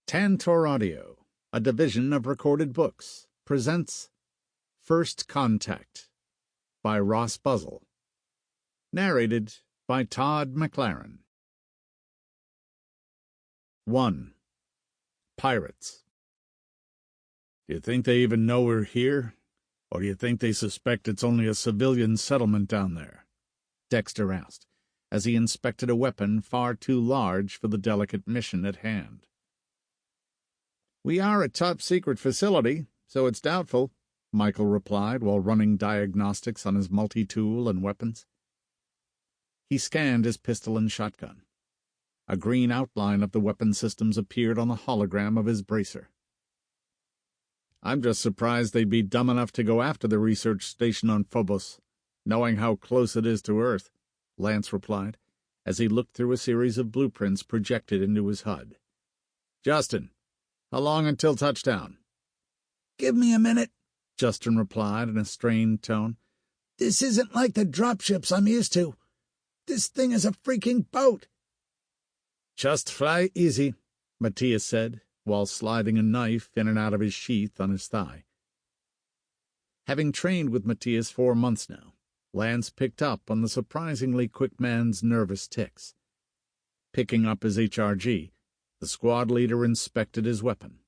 Tantor Audio, a division of Recorded Books, presents First Contact by Ross Buzzell. Narrated by Todd Mclaren. 1. Pirates. Do you think they even know we're here? Or do you think they suspect it's only a civilian settlement down there? Dexter asked, as he inspected a weapon far too large for the delicate mission at hand. "We are a top-secret facility, so it's doubtful," Michael replied while running diagnostics on his multi-tool and weapons. He scanned his pistol and shotgun. A green outline of the weapon systems appeared on the hologram of his bracer. "I'm just surprised they'd be dumb enough to go after the research station on Phobos, knowing how close it is to Earth," Lance replied, as he looked through a series of blueprints projected into his HUD. "Justin, how long until touchdown?" "Give me a minute," Justin replied in a strained tone. "This isn't like the dropships I'm used to. This thing is a freaking boat." "Just fly easy," Matthias said, while sliding a knife in and out of his sheath on his thigh. Having trained with Matthias 4 months now, Lance picked up on the surprisingly quick man's nervous tics. Picking up his HRG, the squad leader inspected his weapon.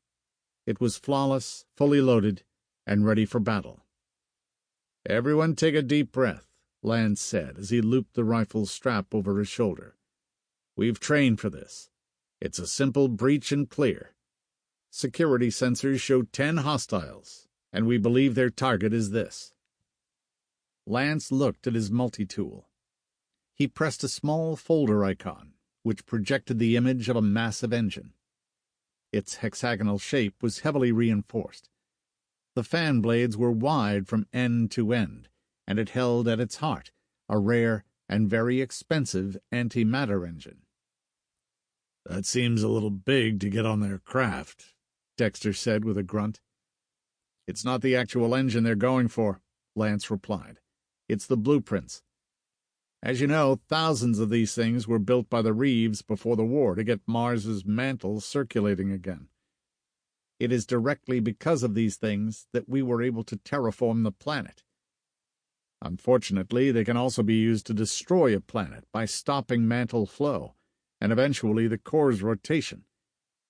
It was flawless, fully loaded, and ready for battle. "Everyone take a deep breath," Lance said as he looped the rifle's strap over his shoulder. "We've trained for this. It's a simple breach and clear. Security sensors show 10 hostiles, and we believe their target is this." Lance looked at his multi-tool. He pressed a small folder icon, which projected the image of a massive engine. Its hexagonal shape was heavily reinforced. The fan blades were wide from end to end, and it held at its heart a rare and very expensive antimatter engine. "That seems a little big to get on their craft," Dexter said with a grunt. "It's not the actual engine they're going for," Lance replied. "It's the blueprints. As you know, thousands of these things were built by the Reeves before the war to get Mars's mantle circulating again. It is directly because of these things that we were able to terraform the planet. Unfortunately, they can also be used to destroy a planet by stopping mantle flow and eventually the core's rotation,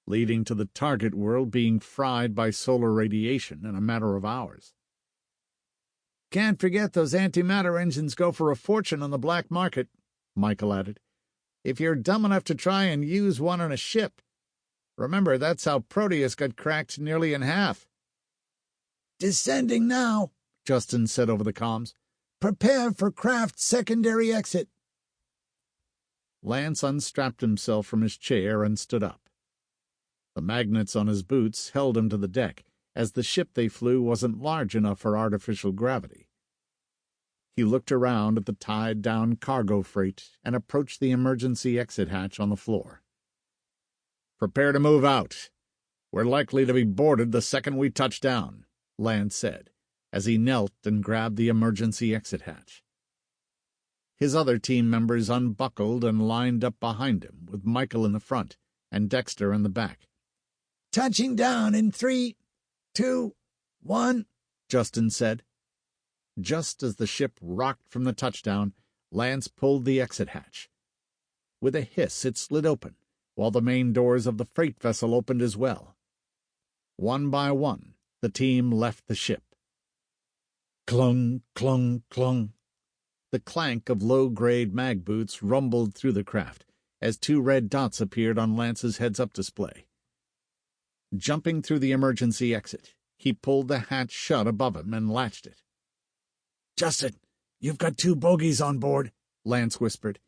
leading to the target world being fried by solar radiation in a matter of hours." "Can't forget those antimatter engines go for a fortune on the black market," Michael added. "If you're dumb enough to try and use one on a ship. Remember, that's how Proteus got cracked nearly in half." "Descending now," Justin said over the comms. "Prepare for craft secondary exit." Lance unstrapped himself from his chair and stood up. The magnets on his boots held him to the deck, as the ship they flew wasn't large enough for artificial gravity. He looked around at the tied-down cargo freight and approached the emergency exit hatch on the floor. "Prepare to move out. We're likely to be boarded the second we touch down," Lance said, as he knelt and grabbed the emergency exit hatch. His other team members unbuckled and lined up behind him, with Michael in the front and Dexter in the back. "Touching down in 3, 2, 1, Justin said. Just as the ship rocked from the touchdown, Lance pulled the exit hatch. With a hiss, it slid open, while the main doors of the freight vessel opened as well. One by one, the team left the ship. Clung, clung, clung. The clank of low-grade mag boots rumbled through the craft as 2 red dots appeared on Lance's heads-up display. Jumping through the emergency exit, he pulled the hatch shut above him and latched it. "Justin, you've got 2 bogies on board," Lance whispered.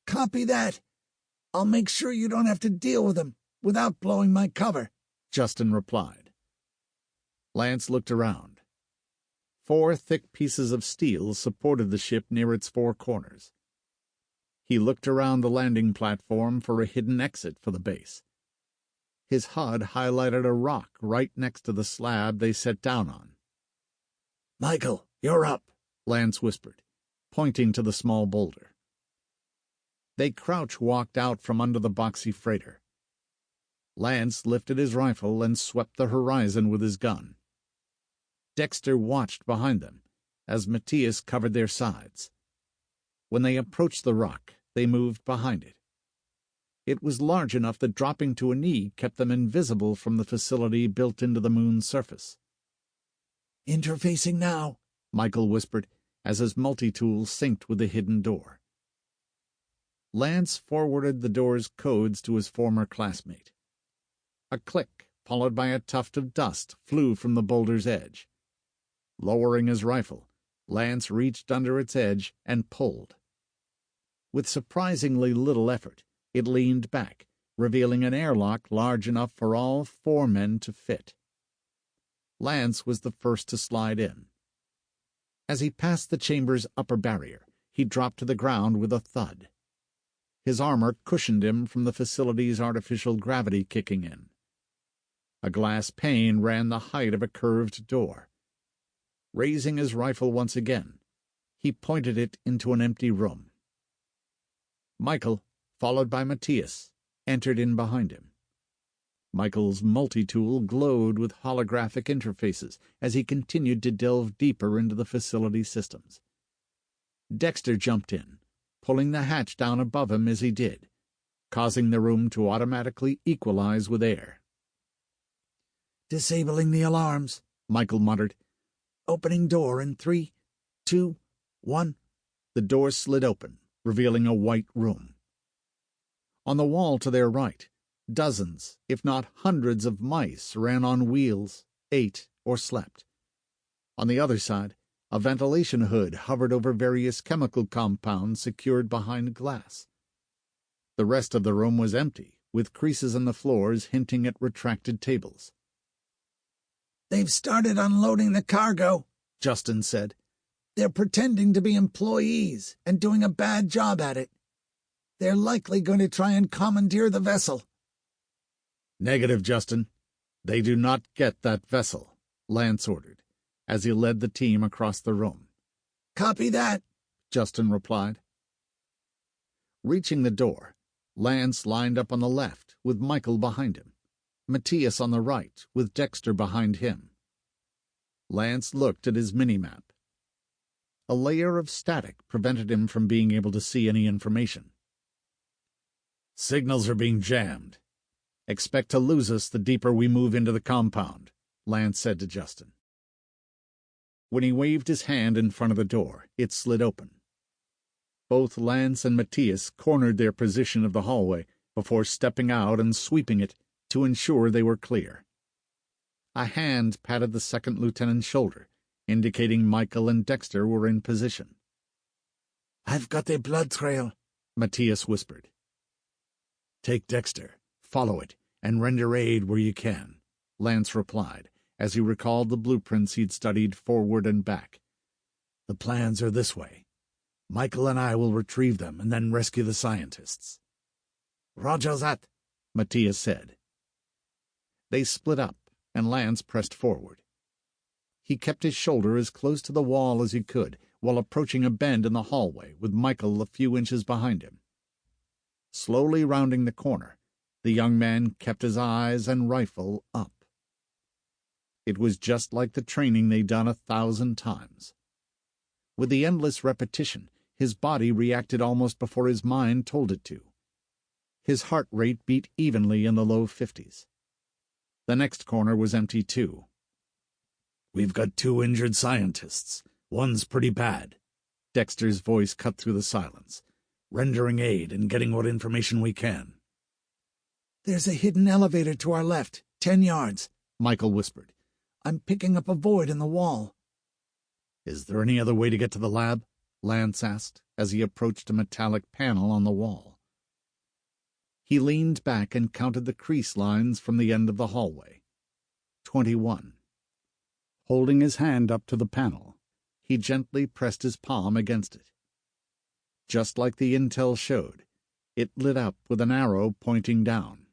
"Copy that. I'll make sure you don't have to deal with them without blowing my cover," Justin replied. Lance looked around. 4 thick pieces of steel supported the ship near its 4 corners. He looked around the landing platform for a hidden exit for the base. His HUD highlighted a rock right next to the slab they set down on. "Michael, you're up," Lance whispered, pointing to the small boulder. They crouch-walked out from under the boxy freighter. Lance lifted his rifle and swept the horizon with his gun. Dexter watched behind them as Matthias covered their sides. When they approached the rock, they moved behind it. It was large enough that dropping to a knee kept them invisible from the facility built into the moon's surface. "Interfacing now," Michael whispered as his multi-tool synced with the hidden door. Lance forwarded the door's codes to his former classmate. A click, followed by a tuft of dust, flew from the boulder's edge. Lowering his rifle, Lance reached under its edge and pulled. With surprisingly little effort, it leaned back, revealing an airlock large enough for all 4 men to fit. Lance was the first to slide in. As he passed the chamber's upper barrier, he dropped to the ground with a thud. His armor cushioned him from the facility's artificial gravity kicking in. A glass pane ran the height of a curved door. Raising his rifle once again, he pointed it into an empty room. Michael, followed by Matthias, entered in behind him. Michael's multi-tool glowed with holographic interfaces as he continued to delve deeper into the facility systems. Dexter jumped in, pulling the hatch down above him as he did, causing the room to automatically equalize with air. "Disabling the alarms," Michael muttered. "Opening door in 3, 2, 1. The door slid open, revealing a white room. On the wall to their right, dozens, if not hundreds of mice ran on wheels, ate, or slept. On the other side, a ventilation hood hovered over various chemical compounds secured behind glass. The rest of the room was empty, with creases in the floors hinting at retracted tables. "They've started unloading the cargo," Justin said. "They're pretending to be employees and doing a bad job at it. They're likely going to try and commandeer the vessel." "Negative, Justin. They do not get that vessel," Lance ordered, as he led the team across the room. "Copy that," Justin replied. Reaching the door, Lance lined up on the left, with Michael behind him, Matthias on the right, with Dexter behind him. Lance looked at his mini-map. A layer of static prevented him from being able to see any information. "Signals are being jammed. Expect to lose us the deeper we move into the compound," Lance said to Justin. When he waved his hand in front of the door, it slid open. Both Lance and Matthias cornered their position of the hallway before stepping out and sweeping it to ensure they were clear. A hand patted the second lieutenant's shoulder, indicating Michael and Dexter were in position. "I've got the blood trail," Matthias whispered. "Take Dexter, follow it, and render aid where you can," Lance replied, as he recalled the blueprints he'd studied forward and back. "The plans are this way. Michael and I will retrieve them and then rescue the scientists." "Roger that," Matthias said. They split up, and Lance pressed forward. He kept his shoulder as close to the wall as he could while approaching a bend in the hallway with Michael a few inches behind him. Slowly rounding the corner, the young man kept his eyes and rifle up. It was just like the training they'd done 1,000 times. With the endless repetition, his body reacted almost before his mind told it to. His heart rate beat evenly in the low 50s. The next corner was empty too. "We've got 2 injured scientists. One's pretty bad." Dexter's voice cut through the silence, rendering aid and getting what information we can. "There's a hidden elevator to our left, 10 yards, Michael whispered. "I'm picking up a void in the wall." "Is there any other way to get to the lab?" Lance asked, as he approached a metallic panel on the wall. He leaned back and counted the crease lines from the end of the hallway. 21. Holding his hand up to the panel, he gently pressed his palm against it. Just like the intel showed, it lit up with an arrow pointing down.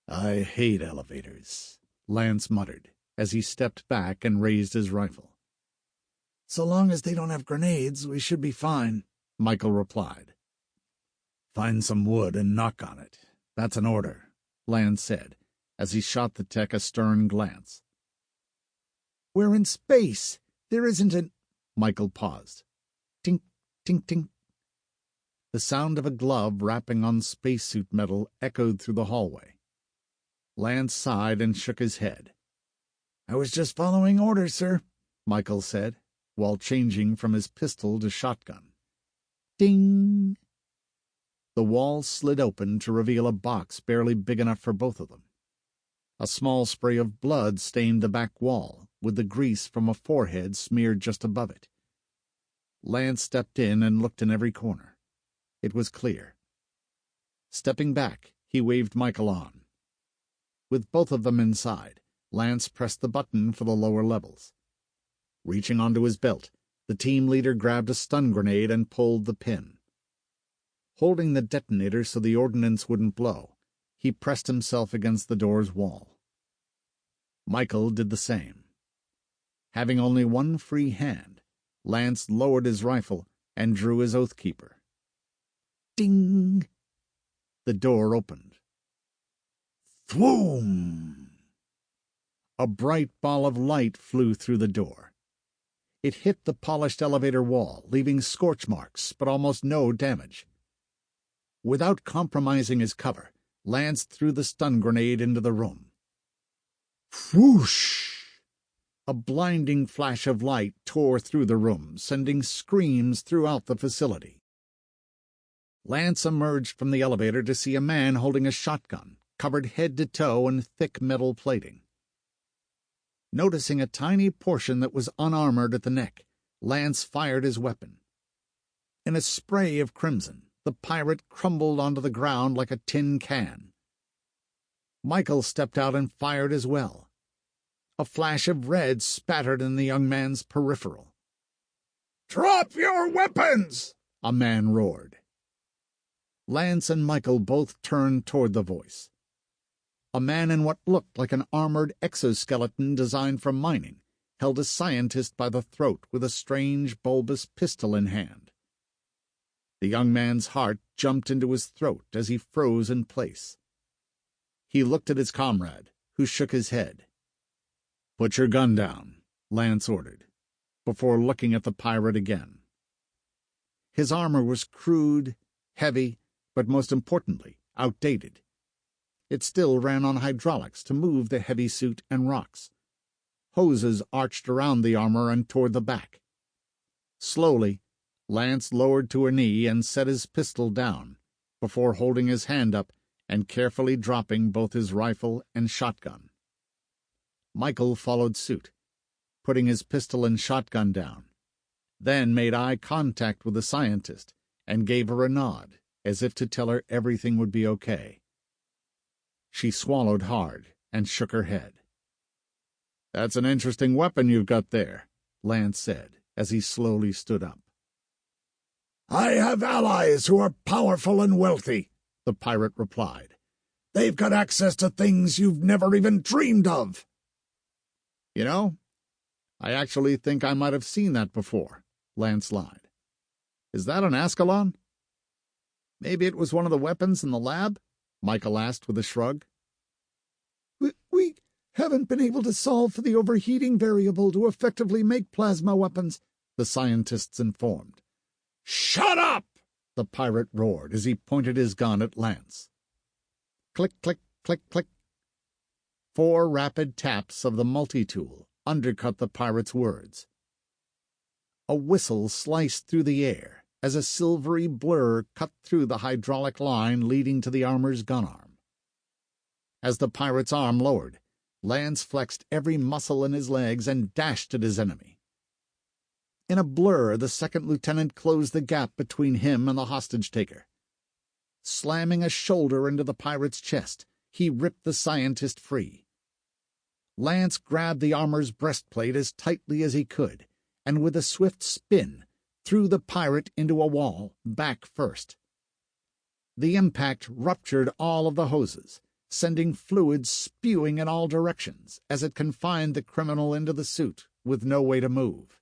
"I hate elevators," Lance muttered, as he stepped back and raised his rifle. "So long as they don't have grenades, we should be fine," Michael replied. "Find some wood and knock on it. That's an order," Lance said, as he shot the tech a stern glance. "We're in space. There isn't an—" Michael paused. Tink, tink, tink. The sound of a glove rapping on spacesuit metal echoed through the hallway. Lance sighed and shook his head. "I was just following orders, sir," Michael said, while changing from his pistol to shotgun. Ding! The wall slid open to reveal a box barely big enough for both of them. A small spray of blood stained the back wall, with the grease from a forehead smeared just above it. Lance stepped in and looked in every corner. It was clear. Stepping back, he waved Michael on. With both of them inside, Lance pressed the button for the lower levels. Reaching onto his belt, the team leader grabbed a stun grenade and pulled the pin. Holding the detonator so the ordnance wouldn't blow, he pressed himself against the door's wall. Michael did the same. Having only one free hand, Lance lowered his rifle and drew his Oathkeeper. Ding! The door opened. Thwoom! A bright ball of light flew through the door. It hit the polished elevator wall, leaving scorch marks, but almost no damage. Without compromising his cover, Lance threw the stun grenade into the room. Whoosh! A blinding flash of light tore through the room, sending screams throughout the facility. Lance emerged from the elevator to see a man holding a shotgun, covered head to toe in thick metal plating. Noticing a tiny portion that was unarmored at the neck, Lance fired his weapon. In a spray of crimson, the pirate crumbled onto the ground like a tin can. Michael stepped out and fired as well. A flash of red spattered in the young man's peripheral. "Drop your weapons!" a man roared. Lance and Michael both turned toward the voice. A man in what looked like an armored exoskeleton designed for mining held a scientist by the throat with a strange, bulbous pistol in hand. The young man's heart jumped into his throat as he froze in place. He looked at his comrade, who shook his head. "Put your gun down," Lance ordered, before looking at the pirate again. His armor was crude, heavy, but most importantly, outdated. It still ran on hydraulics to move the heavy suit and rocks. Hoses arched around the armor and toward the back. Slowly, Lance lowered to a knee and set his pistol down, before holding his hand up and carefully dropping both his rifle and shotgun. Michael followed suit, putting his pistol and shotgun down, then made eye contact with the scientist and gave her a nod, as if to tell her everything would be okay. She swallowed hard and shook her head. "That's an interesting weapon you've got there," Lance said, as he slowly stood up. "I have allies who are powerful and wealthy," the pirate replied. "They've got access to things you've never even dreamed of." "You know, I actually think I might have seen that before," Lance lied. "Is that an Ascalon?" "Maybe it was one of the weapons in the lab?" Michael asked with a shrug. We haven't been able to solve for the overheating variable to effectively make plasma weapons," the scientists informed. "Shut up!" the pirate roared as he pointed his gun at Lance. Click, click, click, click. 4 rapid taps of the multi-tool undercut the pirate's words. A whistle sliced through the air as a silvery blur cut through the hydraulic line leading to the armor's gun arm. As the pirate's arm lowered, Lance flexed every muscle in his legs and dashed at his enemy. In a blur, the second lieutenant closed the gap between him and the hostage-taker. Slamming a shoulder into the pirate's chest, he ripped the scientist free. Lance grabbed the armor's breastplate as tightly as he could, and with a swift spin, threw the pirate into a wall, back first. The impact ruptured all of the hoses, sending fluid spewing in all directions as it confined the criminal into the suit, with no way to move.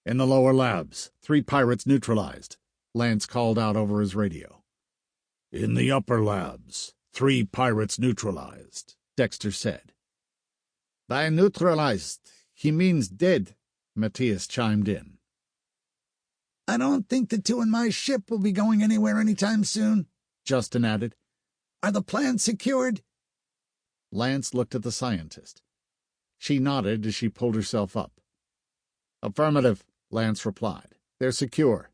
"In the lower labs, 3 pirates neutralized," Lance called out over his radio. "In the upper labs, 3 pirates neutralized, Dexter said. By neutralized, he means dead, Matthias chimed in. I don't think the 2 in my ship will be going anywhere anytime soon, Justin added. Are the plans secured? Lance looked at the scientist. She nodded as she pulled herself up. Affirmative, Lance replied. They're secure.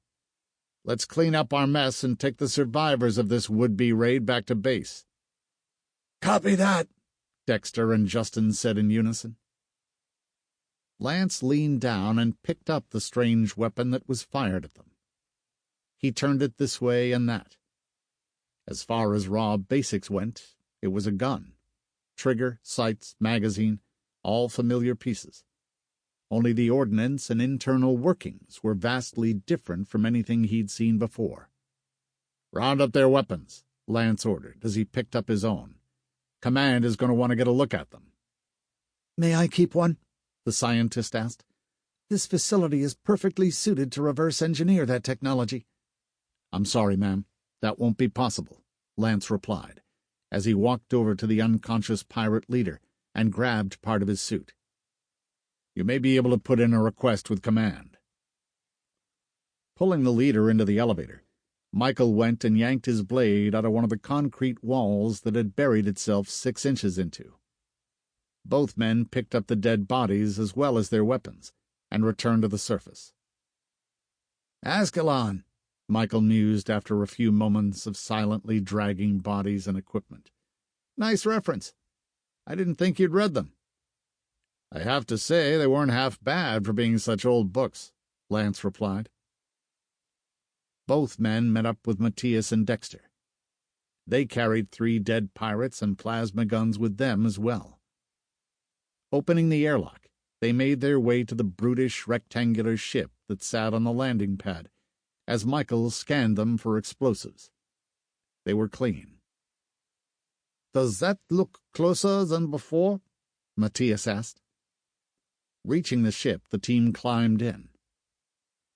Let's clean up our mess and take the survivors of this would-be raid back to base. Copy that, Dexter and Justin said in unison. Lance leaned down and picked up the strange weapon that was fired at them. He turned it this way and that. As far as raw basics went, it was a gun. Trigger, sights, magazine, all familiar pieces. Only the ordnance and internal workings were vastly different from anything he'd seen before. Round up their weapons, Lance ordered as he picked up his own. Command is going to want to get a look at them. May I keep one? The scientist asked. This facility is perfectly suited to reverse engineer that technology. I'm sorry, ma'am. That won't be possible, Lance replied, as he walked over to the unconscious pirate leader and grabbed part of his suit. You may be able to put in a request with command. Pulling the leader into the elevator, Michael went and yanked his blade out of one of the concrete walls that had buried itself 6 inches into. Both men picked up the dead bodies as well as their weapons and returned to the surface. Ascalon, Michael mused after a few moments of silently dragging bodies and equipment. Nice reference. I didn't think you'd read them. I have to say they weren't half bad for being such old books, Lance replied. Both men met up with Matthias and Dexter. They carried 3 dead pirates and plasma guns with them as well. Opening the airlock, they made their way to the brutish rectangular ship that sat on the landing pad, as Michael scanned them for explosives. They were clean. Does that look closer than before? Matthias asked. Reaching the ship, the team climbed in.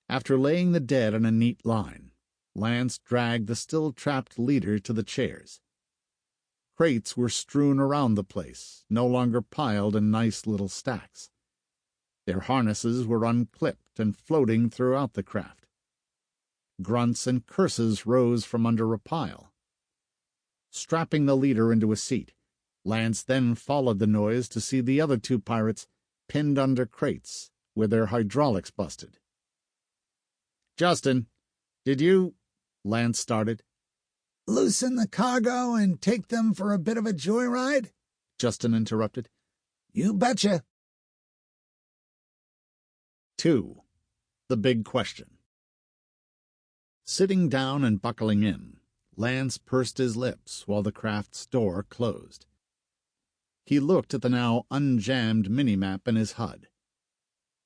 After laying the dead in a neat line, Lance dragged the still-trapped leader to the chairs. Crates were strewn around the place, no longer piled in nice little stacks. Their harnesses were unclipped and floating throughout the craft. Grunts and curses rose from under a pile. Strapping the leader into a seat, Lance then followed the noise to see the other 2 pirates pinned under crates, with their hydraulics busted. Justin, did you... Lance started. Loosen the cargo and take them for a bit of a joyride? Justin interrupted. You betcha. 2. The Big Question. Sitting down and buckling in, Lance pursed his lips while the craft's door closed. He looked at the now unjammed minimap in his HUD.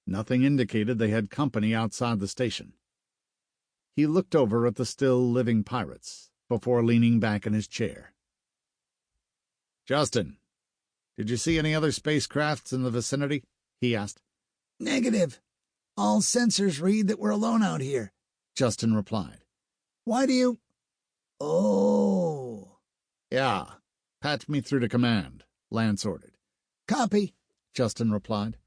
Nothing indicated they had company outside the station. He looked over at the still living pirates before leaning back in his chair. Justin, did you see any other spacecrafts in the vicinity? He asked. Negative. All sensors read that we're alone out here, Justin replied. Why do you... Oh. Yeah. Patch me through to command, Lance ordered. Copy, Justin replied.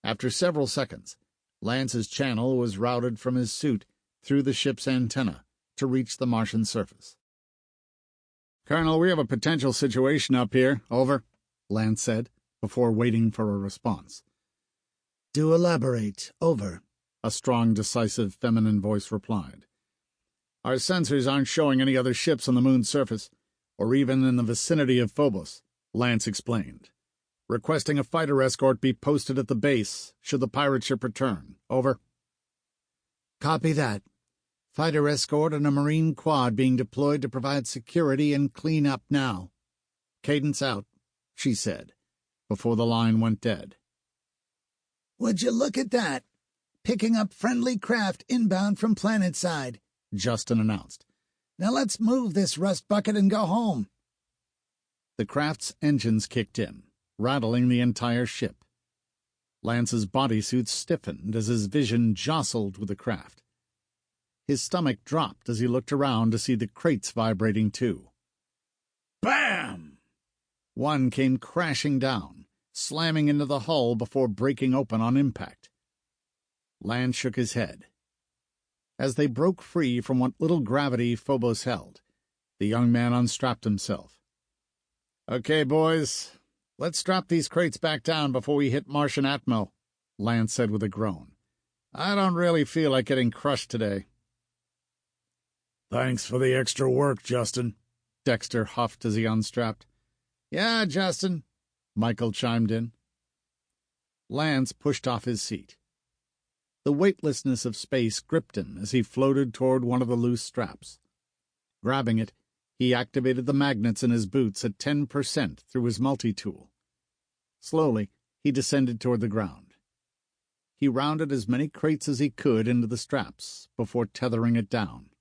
After several seconds, Lance's channel was routed from his suit through the ship's antenna to reach the Martian surface. Colonel, we have a potential situation up here. Over, Lance said, before waiting for a response. Do elaborate. Over, a strong, decisive, feminine voice replied. Our sensors aren't showing any other ships on the moon's surface, or even in the vicinity of Phobos, Lance explained. Requesting a fighter escort be posted at the base, should the pirate ship return. Over. Copy that. Fighter escort and a Marine quad being deployed to provide security and clean up now. Cadence out, she said, before the line went dead. Would you look at that? Picking up friendly craft inbound from planet side, Justin announced. Now let's move this rust bucket and go home. The craft's engines kicked in, rattling the entire ship. Lance's bodysuit stiffened as his vision jostled with the craft. His stomach dropped as he looked around to see the crates vibrating too. Bam! One came crashing down, slamming into the hull before breaking open on impact. Lance shook his head. As they broke free from what little gravity Phobos held, the young man unstrapped himself. "Okay, boys, let's strap these crates back down before we hit Martian atmo," Lance said with a groan. "I don't really feel like getting crushed today." "Thanks for the extra work, Justin," Dexter huffed as he unstrapped. "Yeah, Justin," Michael chimed in. Lance pushed off his seat. The weightlessness of space gripped him as he floated toward one of the loose straps. Grabbing it, he activated the magnets in his boots at 10% through his multi-tool. Slowly, he descended toward the ground. He rounded as many crates as he could into the straps before tethering it down.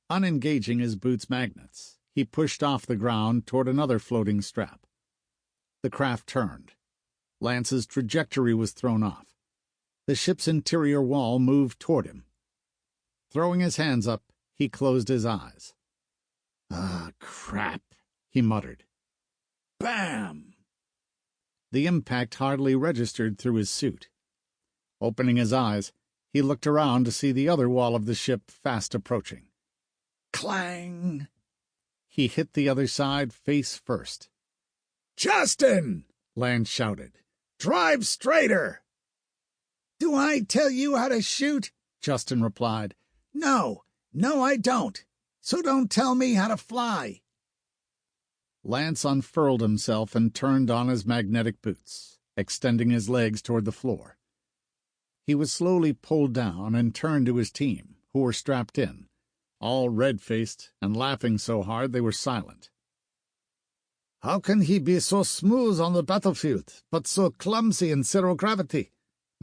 Unengaging his boots' magnets, he pushed off the ground toward another floating strap. The craft turned. Lance's trajectory was thrown off. The ship's interior wall moved toward him. Throwing his hands up, he closed his eyes. "Ah, crap," he muttered. Bam! The impact hardly registered through his suit. Opening his eyes, he looked around to see the other wall of the ship fast approaching. Clang! He hit the other side face first. "Justin!" Lance shouted. "Drive straighter!" "Do I tell you how to shoot?" Justin replied. "No, I don't. So don't tell me how to fly." Lance unfurled himself and turned on his magnetic boots, extending his legs toward the floor. He was slowly pulled down and turned to his team, who were strapped in, all red-faced and laughing so hard they were silent. "How can he be so smooth on the battlefield, but so clumsy in zero-gravity?"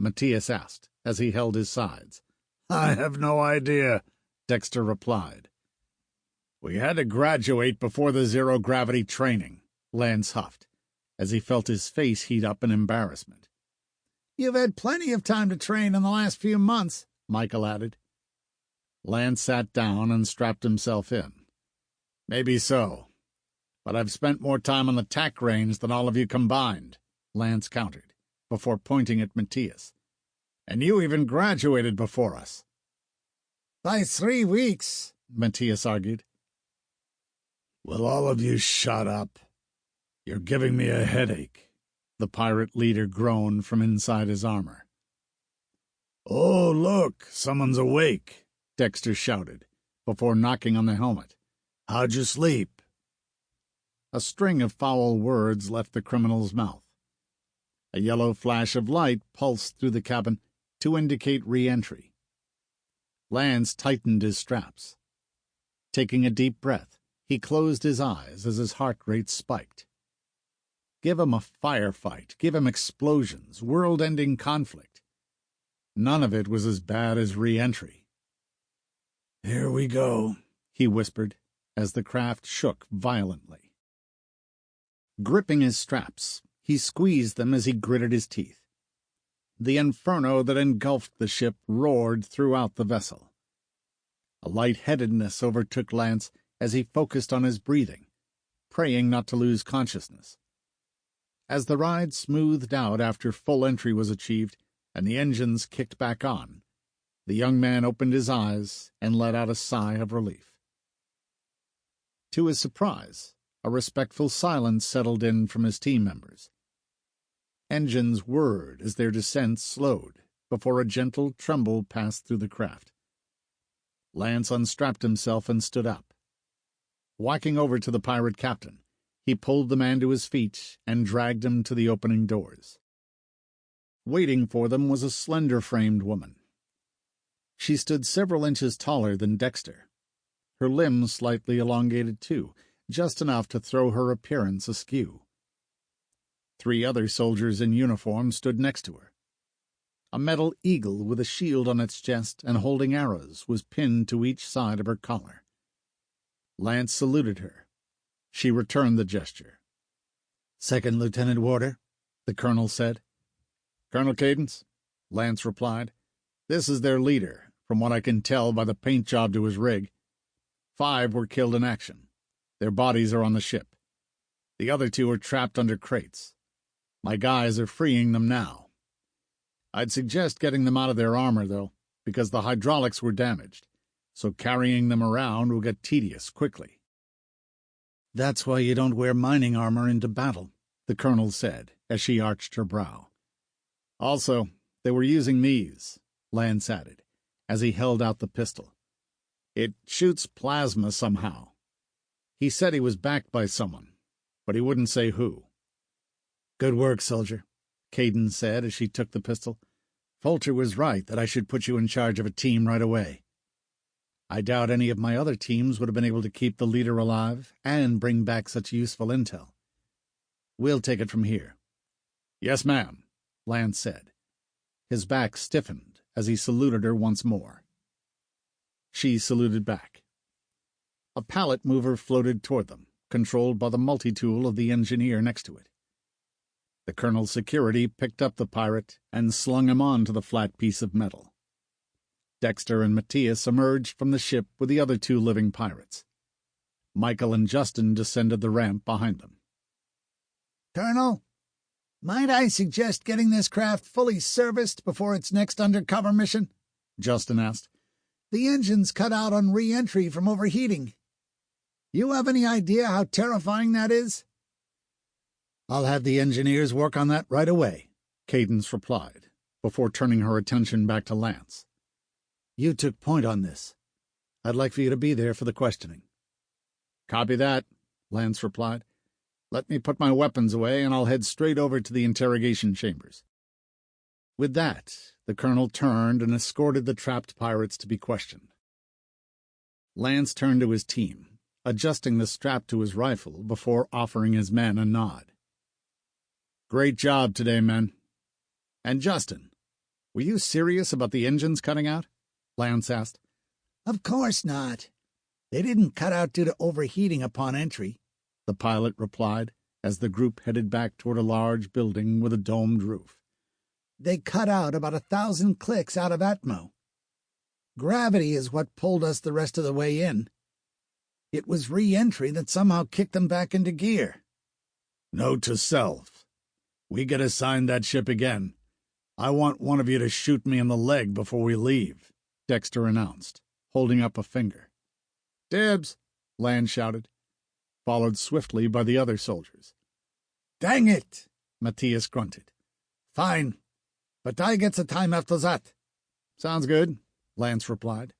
Matthias asked, as he held his sides. "I have no idea," Dexter replied. "We had to graduate before the zero-gravity training," Lance huffed, as he felt his face heat up in embarrassment. "You've had plenty of time to train in the last few months," Michael added. Lance sat down and strapped himself in. "Maybe so, but I've spent more time on the tack range than all of you combined," Lance countered, before pointing at Matthias. "And you even graduated before us." "By 3 weeks," Matthias argued. "Will all of you shut up? You're giving me a headache," the pirate leader groaned from inside his armor. "Oh, look, someone's awake," Dexter shouted, before knocking on the helmet. "How'd you sleep?" A string of foul words left the criminal's mouth. A yellow flash of light pulsed through the cabin to indicate re-entry. Lance tightened his straps. Taking a deep breath, he closed his eyes as his heart rate spiked. Give him a firefight, give him explosions, world-ending conflict. None of it was as bad as re-entry. "Here we go," he whispered, as the craft shook violently. Gripping his straps, he squeezed them as he gritted his teeth. The inferno that engulfed the ship roared throughout the vessel. A lightheadedness overtook Lance as he focused on his breathing, praying not to lose consciousness. As the ride smoothed out after full entry was achieved and the engines kicked back on, the young man opened his eyes and let out a sigh of relief. To his surprise, a respectful silence settled in from his team members. Engines whirred as their descent slowed before a gentle tremble passed through the craft. Lance unstrapped himself and stood up. Walking over to the pirate captain, he pulled the man to his feet and dragged him to the opening doors. Waiting for them was a slender-framed woman. She stood several inches taller than Dexter. Her limbs slightly elongated too, just enough to throw her appearance askew. 3 other soldiers in uniform stood next to her. A metal eagle with a shield on its chest and holding arrows was pinned to each side of her collar. Lance saluted her. She returned the gesture. "Second Lieutenant Warder," the colonel said. "Colonel Cadence," Lance replied. "This is their leader, from what I can tell by the paint job to his rig. 5 were killed in action. Their bodies are on the ship. The other two are trapped under crates. My guys are freeing them now. I'd suggest getting them out of their armor, though, because the hydraulics were damaged, so carrying them around will get tedious quickly. That's why you don't wear mining armor into battle, the colonel said, as she arched her brow. Also, they were using these, Lance added, as he held out the pistol. It shoots plasma somehow. He said he was backed by someone, but he wouldn't say who. Good work, soldier, Caden said as she took the pistol. Fulcher was right that I should put you in charge of a team right away. I doubt any of my other teams would have been able to keep the leader alive and bring back such useful intel. We'll take it from here. Yes, ma'am, Lance said. His back stiffened as he saluted her once more. She saluted back. A pallet mover floated toward them, controlled by the multi-tool of the engineer next to it. The colonel's security picked up the pirate and slung him onto the flat piece of metal. Dexter and Matthias emerged from the ship with the other two living pirates. Michael and Justin descended the ramp behind them. Colonel, might I suggest getting this craft fully serviced before its next undercover mission? Justin asked. The engine's cut out on re-entry from overheating. You have any idea how terrifying that is? I'll have the engineers work on that right away, Cadence replied, before turning her attention back to Lance. You took point on this. I'd like for you to be there for the questioning. Copy that, Lance replied. Let me put my weapons away and I'll head straight over to the interrogation chambers. With that, the colonel turned and escorted the trapped pirates to be questioned. Lance turned to his team, adjusting the strap to his rifle before offering his men a nod. Great job today, men. And Justin, were you serious about the engines cutting out? Lance asked. Of course not. They didn't cut out due to overheating upon entry, the pilot replied, as the group headed back toward a large building with a domed roof. They cut out about 1,000 clicks out of Atmo. Gravity is what pulled us the rest of the way in. It was re-entry that somehow kicked them back into gear. Note to self. We get assigned that ship again. I want one of you to shoot me in the leg before we leave, Dexter announced, holding up a finger. Dibs, Land shouted, followed swiftly by the other soldiers. Dang it, Matthias grunted. Fine, but I get the time after that. Sounds good, Lance replied.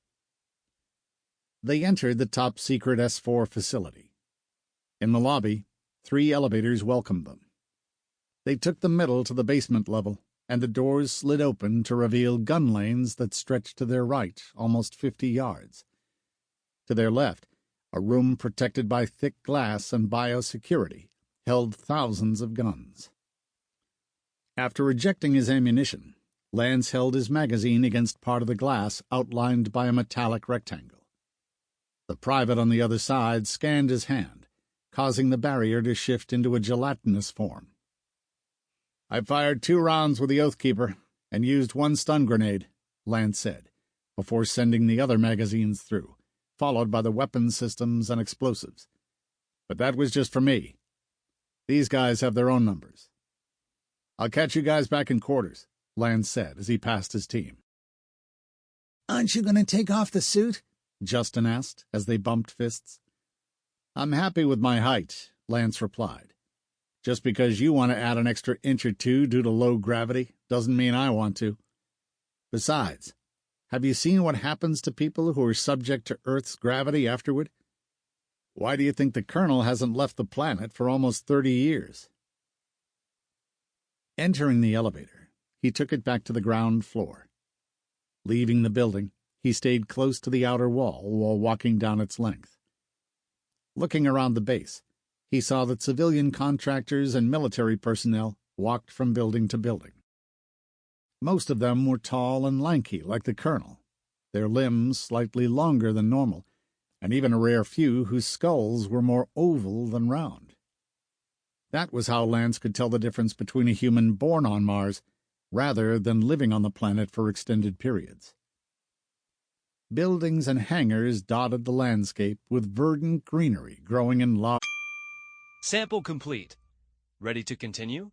They entered the top-secret S4 facility. In the lobby, 3 elevators welcomed them. They took the middle to the basement level, and the doors slid open to reveal gun lanes that stretched to their right almost 50 yards. To their left, a room protected by thick glass and biosecurity held thousands of guns. After ejecting his ammunition, Lance held his magazine against part of the glass outlined by a metallic rectangle. The private on the other side scanned his hand, causing the barrier to shift into a gelatinous form. I fired 2 rounds with the Oathkeeper and used 1 stun grenade, Lance said, before sending the other magazines through, followed by the weapons systems and explosives. But that was just for me. These guys have their own numbers. I'll catch you guys back in quarters, Lance said as he passed his team. Aren't you going to take off the suit? Justin asked as they bumped fists. I'm happy with my height, Lance replied. Just because you want to add an extra inch or 2 due to low gravity doesn't mean I want to. Besides, have you seen what happens to people who are subject to Earth's gravity afterward? Why do you think the colonel hasn't left the planet for almost 30 years? Entering the elevator, he took it back to the ground floor. Leaving the building, he stayed close to the outer wall while walking down its length. Looking around the base, he saw that civilian contractors and military personnel walked from building to building. Most of them were tall and lanky like the colonel, their limbs slightly longer than normal, and even a rare few whose skulls were more oval than round. That was how Lance could tell the difference between a human born on Mars rather than living on the planet for extended periods. Buildings and hangars dotted the landscape with verdant greenery growing in large. Sample complete. Ready to continue?